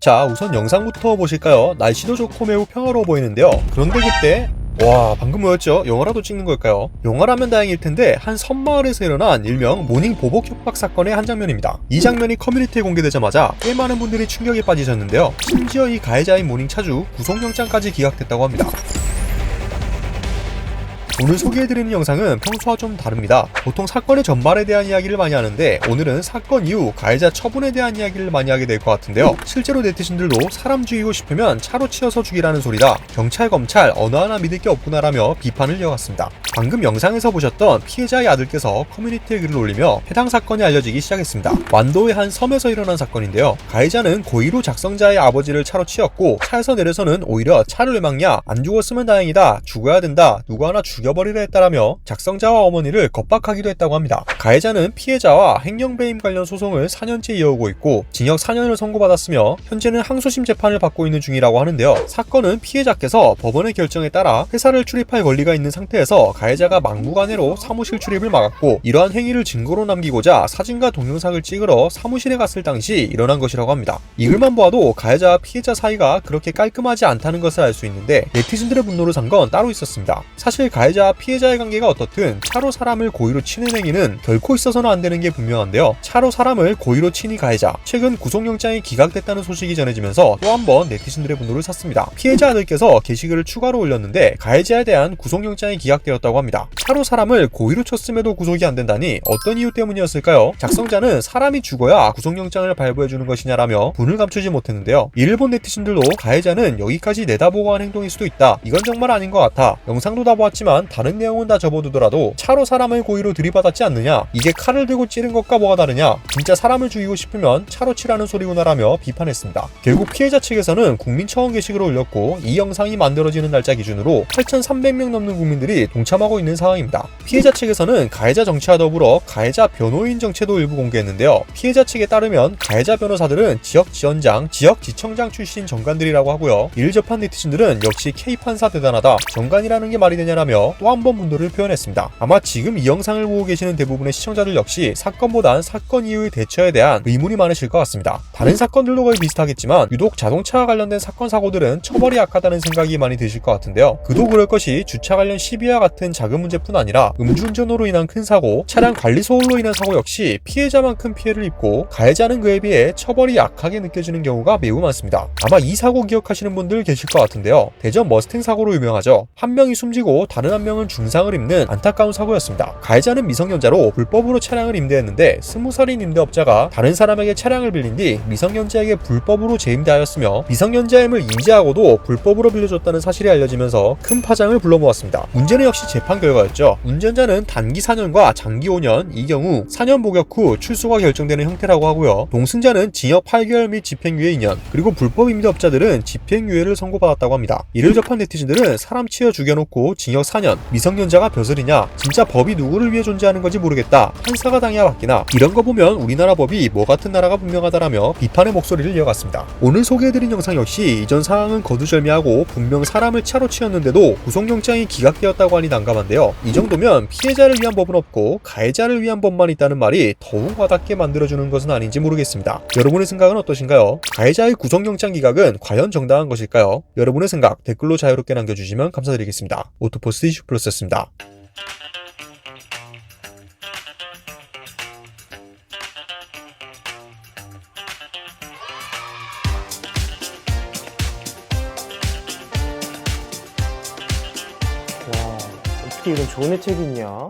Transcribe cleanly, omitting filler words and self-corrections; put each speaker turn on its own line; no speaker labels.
자, 우선 영상부터 보실까요? 날씨도 좋고 매우 평화로워 보이는데요. 그런데 그때 방금 뭐였죠? 영화라도 찍는 걸까요? 영화라면 다행일 텐데 한 섬마을에서 일어난 일명 모닝 보복 협박 사건의 한 장면입니다. 이 장면이 커뮤니티에 공개되자마자 꽤 많은 분들이 충격에 빠지셨는데요. 심지어 이 가해자인 모닝 차주 구속영장까지 기각됐다고 합니다. 오늘 소개해드리는 영상은 평소와 좀 다릅니다. 보통 사건의 전말에 대한 이야기를 많이 하는데 오늘은 사건 이후 가해자 처분에 대한 이야기를 많이 하게 될 것 같은데요. 실제로 네티즌들도 사람 죽이고 싶으면 차로 치여서 죽이라는 소리다. 경찰, 검찰 어느 하나 믿을 게 없구나라며 비판을 이어갔습니다. 방금 영상에서 보셨던 피해자의 아들께서 커뮤니티에 글을 올리며 해당 사건이 알려지기 시작했습니다. 완도의 한 섬에서 일어난 사건인데요. 가해자는 고의로 작성자의 아버지를 차로 치였고 차에서 내려서는 오히려 차를 왜 막냐? 안 죽었으면 다행이다. 죽어야 된다. 누구 하나 죽여버리려 했다라며 작성자와 어머니를 겁박하기도 했다고 합니다. 가해자는 피해자와 횡령배임 관련 소송을 4년째 이어오고 있고 징역 4년을 선고받았으며 현재는 항소심 재판을 받고 있는 중이라고 하는데요. 사건은 피해자께서 법원의 결정에 따라 회사를 출입할 권리가 있는 상태에서 가해자가 막무가내로 사무실 출입을 막았고 이러한 행위를 증거로 남기고자 사진과 동영상을 찍으러 사무실에 갔을 당시 일어난 것이라고 합니다. 이 글만 보아도 가해자와 피해자 사이가 그렇게 깔끔하지 않다는 것을 알 수 있는데 네티즌들의 분노를 산 건 따로 있었습니다. 사실 가해자와 피해자의 관계가 어떻든 차로 사람을 고의로 치는 행위는 결코 있어서는 안 되는 게 분명한데요. 차로 사람을 고의로 친이 가해자, 최근 구속영장이 기각됐다는 소식이 전해지면서 또 한 번 네티즌들의 분노를 샀습니다. 피해자 아들께서 게시글을 추가로 올렸는데 가해자에 대한 구속영장이 기각되었다고 합니다. 차로 사람을 고의로 쳤음에도 구속이 안 된다니 어떤 이유 때문이었을까요? 작성자는 사람이 죽어야 구속영장을 발부해주는 것이냐라며 분을 감추지 못했는데요. 일본 네티즌들도 가해자는 여기까지 내다보고 한 행동일 수도 있다. 이건 정말 아닌 것 같아. 영상도 다 보았지만 다른 내용은 다 접어두더라도 차로 사람을 고의로 들이받았지 않느냐? 이게 칼을 들고 찌른 것과 뭐가 다르냐? 진짜 사람을 죽이고 싶으면 차로 치라는 소리구나라며 비판했습니다. 결국 피해자 측에서는 국민청원 게시글을 올렸고 이 영상이 만들어지는 날짜 기준으로 8,300명 넘는 국민들이 동참하고 있는 상황입니다. 피해자 측에서는 가해자 정치와 더불어 가해자 변호인 정체도 일부 공개했는데요. 피해자 측에 따르면 가해자 변호사들은 지역지원장, 지역지청장 출신 정관들이라고 하고요. 이를 접한 네티즌들은 역시 K판사 대단하다. 정관이라는 게 말이 되냐라며 또 한 번 분노를 표현했습니다. 아마 지금 이 영상을 보고 계시는 대부분의 시청자들 역시 사건보단 사건 이후의 대처에 대한 의문이 많으실 것 같습니다. 다른 사건들도 거의 비슷하겠지만 유독 자동차와 관련된 사건 사고들은 처벌이 약하다는 생각이 많이 드실 것 같은데요. 그도 그럴 것이 주차 관련 시비와 같은 작은 문제뿐 아니라 음주운전으로 인한 큰 사고, 차량 관리 소홀로 인한 사고 역시 피해자만큼 피해를 입고 가해자는 그에 비해 처벌이 약하게 느껴지는 경우가 매우 많습니다. 아마 이 사고 기억하시는 분들 계실 것 같은데요. 대전 머스탱 사고로 유명하죠. 한 명이 숨지고 다른 한 명은 중상을 입는 안타까운 사고였습니다. 가해자는 미성년자로 불법으로 차량을 임대했는데 20살인 임대업자가 다른 사람에게 차량을 빌린 뒤 미성년자에게 불법으로 재임대하였으며 미성년자임을 인지하고도 불법으로 빌려줬다는 사실이 알려지면서 큰 파장을 불러모았습니다. 문제는 역시 재판 결과였죠. 운전자는 단기 4년과 장기 5년, 이 경우 4년 복역 후 출소가 결정되는 형태라고 하고요. 동승자는 징역 8개월 및 집행유예 2년, 그리고 불법 임대업자들은 집행유예를 선고받았다고 합니다. 이를 접한 네티즌들은 사람 치여 죽여놓고 징역 4년, 미성년자가 벼슬이냐? 진짜 법이 누구를 위해 존재하는 건지 모르겠다. 판사가 당해야 받기나. 이런 거 보면 우리나라 법이 뭐 같은 나라가 분명하다라며 비판의 목소리를 이어갔습니다. 오늘 소개해드린 영상 역시 이전 상황은 거두절미하고 분명 사람을 차로 치였는데도 구속영장이 기각되었다고 하니 난감한데요. 이 정도면 피해자를 위한 법은 없고 가해자를 위한 법만 있다는 말이 더욱 와닿게 만들어주는 것은 아닌지 모르겠습니다. 여러분의 생각은 어떠신가요? 가해자의 구속영장 기각은 과연 정당한 것일까요? 여러분의 생각 댓글로 자유롭게 남겨주시면 감사드리겠습니다. 오토포스트 이슈 플러스였습니다.
와, 어떻게 이런 좋은 혜택이 있냐?